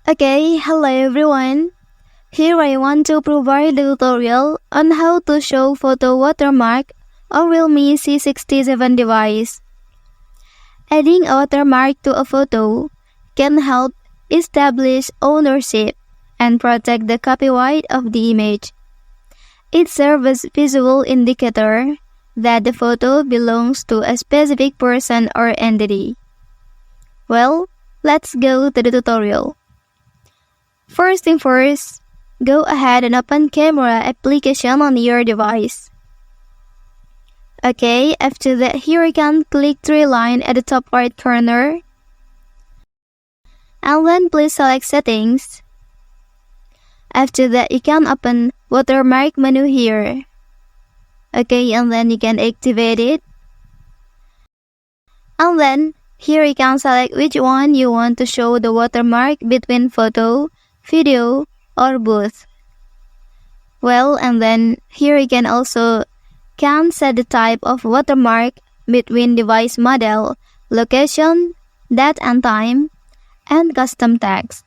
Okay, hello everyone. Here I want to provide a tutorial on how to show photo watermark on Realme C67 device. Adding a watermark to a photo can help establish ownership and protect the copyright of the image. It serves as visual indicator that the photo belongs to a specific person or entity. Well, let's go to the tutorial. First thing first, go ahead and open camera application on your device. Okay, after that here you can click three line at the top right corner. And then please select settings. After that you can open watermark menu here. Okay, and then you can activate it. And then here you can select which one you want to show the watermark between photo, video, or both. Well, and then here you can also set the type of watermark between device model, location, date and time, and custom text.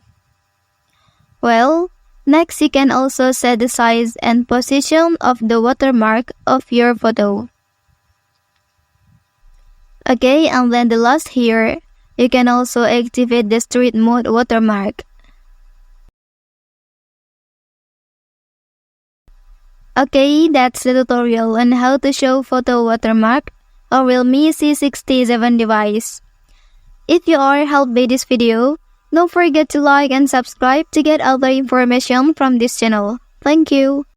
Well, next you can also set the size and position of the watermark of your photo. Okay, and then the last here, you can also activate the street mode watermark. Okay, that's the tutorial on how to show photo watermark on Realme C67 device. If you are helped by this video, don't forget to like and subscribe to get other information from this channel. Thank you.